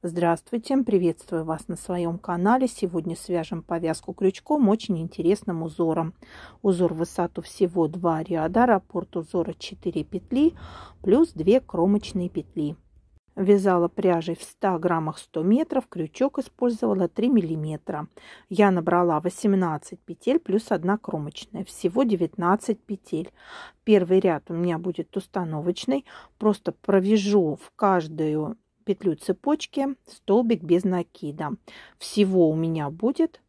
Здравствуйте, приветствую вас на своем канале. Сегодня свяжем повязку крючком очень интересным узором. Узор в высоту всего 2 ряда, раппорт узора 4 петли плюс 2 кромочные петли. Вязала пряжей в 100 граммах 100 метров, крючок использовала 3 миллиметра. Я набрала 18 петель плюс 1 кромочная, всего 19 петель. Первый ряд у меня будет установочный, просто провяжу в каждую петлю цепочки столбик без накида. Всего у меня будет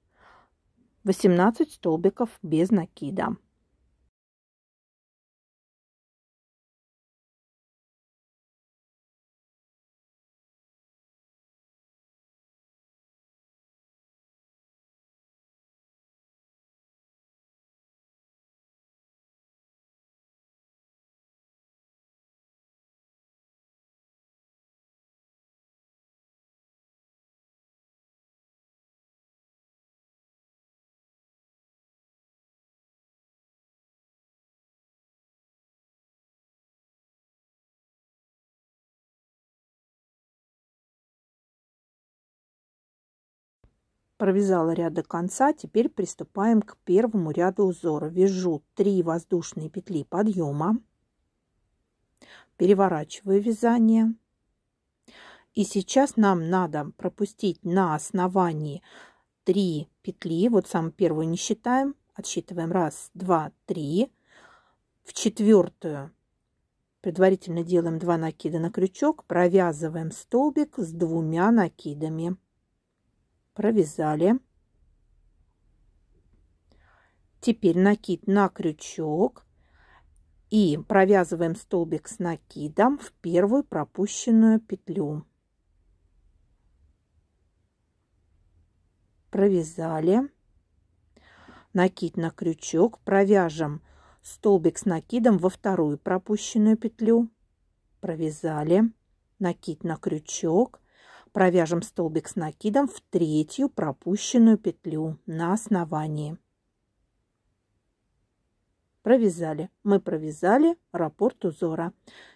18 столбиков без накида. Провязала ряд до конца, теперь приступаем к первому ряду узора. Вяжу 3 воздушные петли подъема, переворачиваю вязание. И сейчас нам надо пропустить на основании 3 петли. Вот самую первую не считаем, отсчитываем 1, 2, 3. В четвертую предварительно делаем 2 накида на крючок, провязываем столбик с 2 накидами. Провязали. Теперь накид на крючок и провязываем столбик с накидом в первую пропущенную петлю. Провязали. Накид на крючок, провяжем столбик с накидом во вторую пропущенную петлю. Провязали. Накид на крючок, провяжем столбик с накидом в третью пропущенную петлю на основании. Провязали. Мы провязали раппорт узора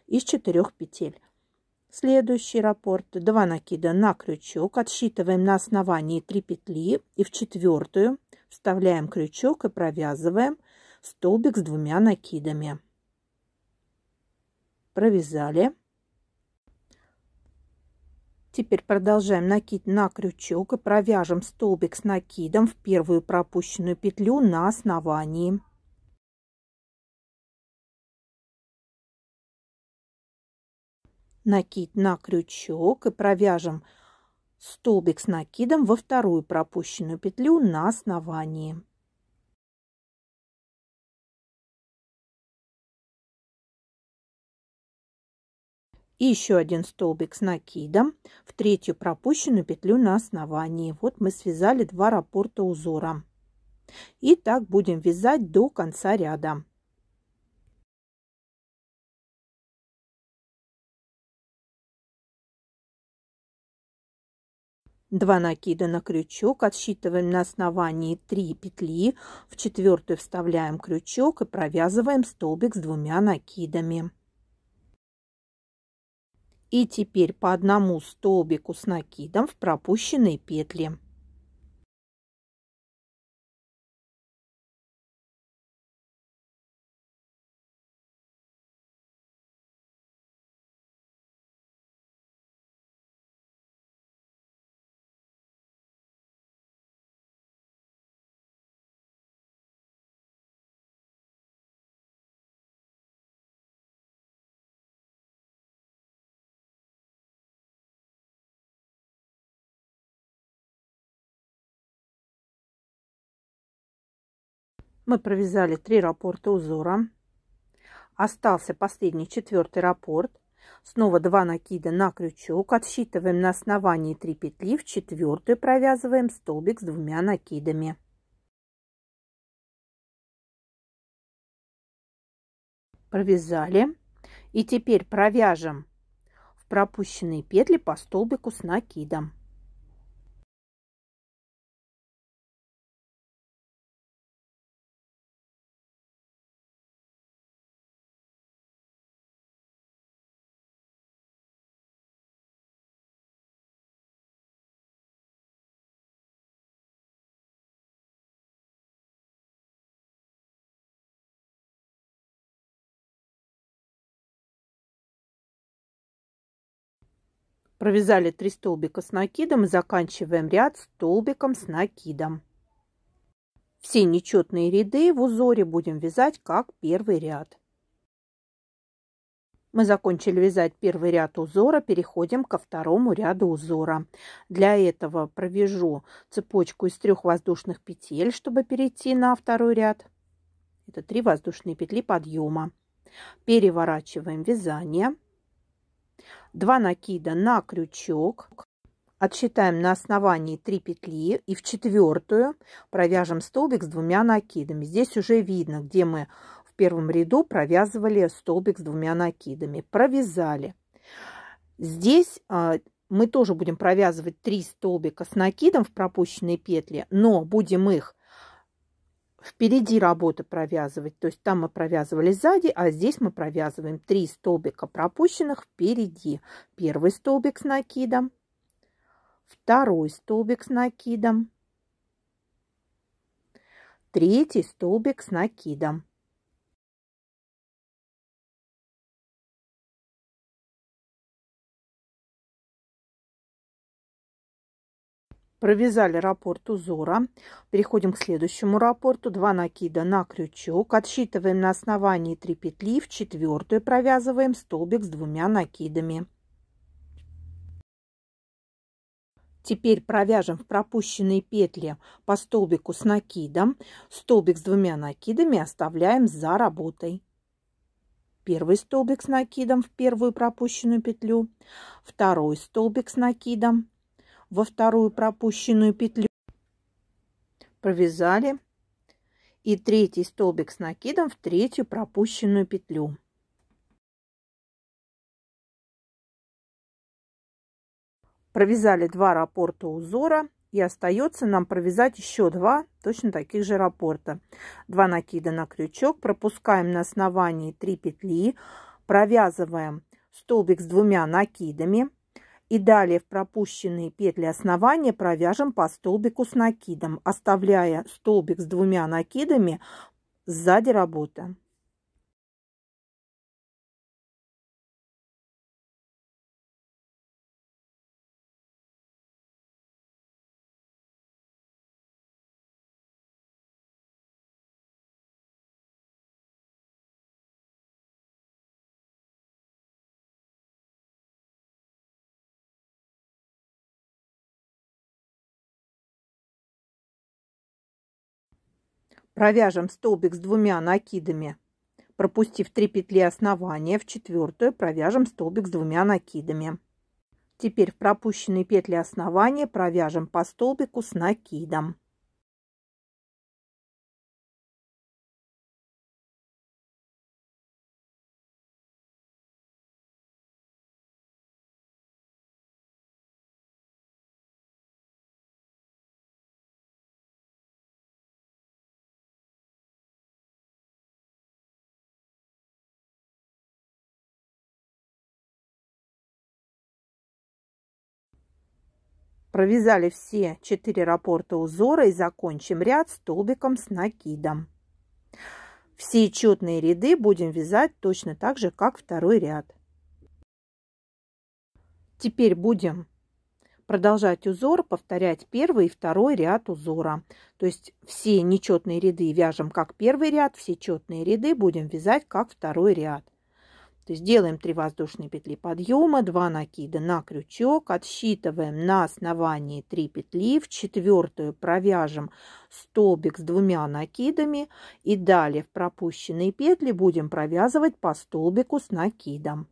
из 4 петель. Следующий раппорт: 2 накида на крючок, отсчитываем на основании 3 петли и в четвертую вставляем крючок и провязываем столбик с 2 накидами. Провязали. Теперь продолжаем накид на крючок и провяжем столбик с накидом в первую пропущенную петлю на основании. Накид на крючок и провяжем столбик с накидом во вторую пропущенную петлю на основании. И еще один столбик с накидом в третью пропущенную петлю на основании. Вот мы связали 2 раппорта узора. И так будем вязать до конца ряда. Два накида на крючок, отсчитываем на основании 3 петли, в четвертую вставляем крючок и провязываем столбик с 2 накидами. И теперь по одному столбику с накидом в пропущенные петли. Мы провязали 3 раппорта узора. Остался последний, 4-й раппорт. Снова 2 накида на крючок. Отсчитываем на основании 3 петли. В четвертую провязываем столбик с 2 накидами. Провязали. И теперь провяжем в пропущенные петли по столбику с накидом. Провязали 3 столбика с накидом и заканчиваем ряд столбиком с накидом. Все нечетные ряды в узоре будем вязать как первый ряд. Мы закончили вязать первый ряд узора, переходим ко второму ряду узора. Для этого провяжу цепочку из 3 воздушных петель, чтобы перейти на второй ряд. Это 3 воздушные петли подъема. Переворачиваем вязание. 2 накида на крючок. Отсчитаем на основании 3 петли и в 4-ю провяжем столбик с 2 накидами. Здесь уже видно, где мы в первом ряду провязывали столбик с 2 накидами. Провязали. Здесь мы тоже будем провязывать 3 столбика с накидом в пропущенные петли, но будем их впереди работы провязывать. То есть там мы провязывали сзади, а здесь мы провязываем 3 столбика пропущенных впереди. Первый столбик с накидом, второй столбик с накидом, третий столбик с накидом. Провязали раппорт узора. Переходим к следующему раппорту. 2 накида на крючок. Отсчитываем на основании 3 петли. В 4-ю провязываем столбик с 2 накидами. Теперь провяжем в пропущенные петли по столбику с накидом. Столбик с 2 накидами оставляем за работой. Первый столбик с накидом в первую пропущенную петлю. Второй столбик с накидом во вторую пропущенную петлю, провязали, и третий столбик с накидом в третью пропущенную петлю. Провязали 2 раппорта узора, и остается нам провязать еще 2 точно таких же раппорта. 2 накида на крючок, пропускаем на основании 3 петли, провязываем столбик с 2 накидами. И далее в пропущенные петли основания провяжем по столбику с накидом, оставляя столбик с 2 накидами сзади работы. Провяжем столбик с 2 накидами, пропустив 3 петли основания, в 4-ю провяжем столбик с 2 накидами. Теперь в пропущенные петли основания провяжем по столбику с накидом. Провязали все 4 раппорта узора и закончим ряд столбиком с накидом. Все четные ряды будем вязать точно так же, как второй ряд. Теперь будем продолжать узор, повторять первый и второй ряд узора. То есть все нечетные ряды вяжем как первый ряд, все четные ряды будем вязать как второй ряд. То есть делаем 3 воздушные петли подъема, 2 накида на крючок, отсчитываем на основании 3 петли, в 4-ю провяжем столбик с 2 накидами и далее в пропущенные петли будем провязывать по столбику с накидом.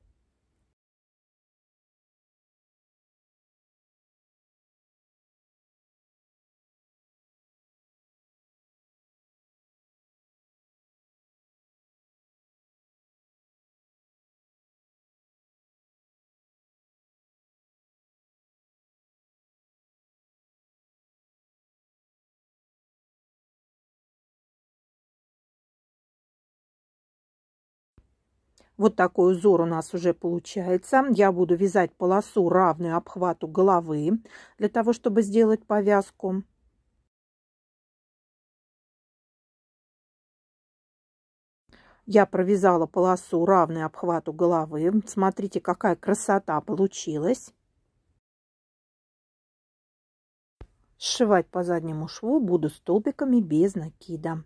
Вот такой узор у нас уже получается. Я буду вязать полосу, равную обхвату головы, для того, чтобы сделать повязку. Я провязала полосу, равную обхвату головы. Смотрите, какая красота получилась. Сшивать по заднему шву буду столбиками без накида.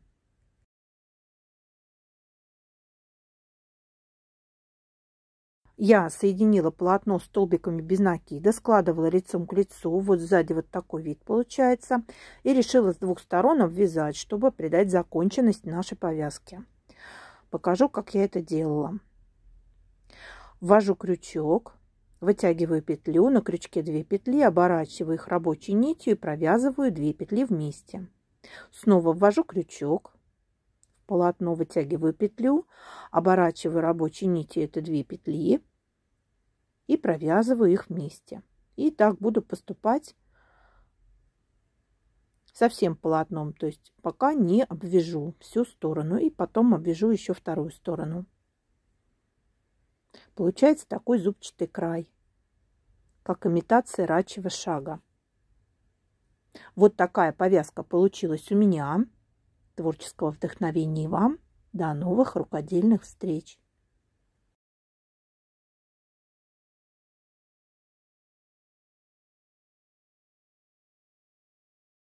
Я соединила полотно столбиками без накида, складывала лицом к лицу. Вот сзади вот такой вид получается. И решила с двух сторон обвязать, чтобы придать законченность нашей повязке. Покажу, как я это делала. Ввожу крючок, вытягиваю петлю, на крючке 2 петли, оборачиваю их рабочей нитью и провязываю 2 петли вместе. Снова ввожу крючок, в полотно вытягиваю петлю, оборачиваю рабочей нитью это 2 петли и провязываю их вместе. И так буду поступать со всем полотном, то есть пока не обвяжу всю сторону, и потом обвяжу еще вторую сторону. Получается такой зубчатый край, как имитация рачьего шага. Вот такая повязка получилась у меня. Творческого вдохновения вам. До новых рукодельных встреч!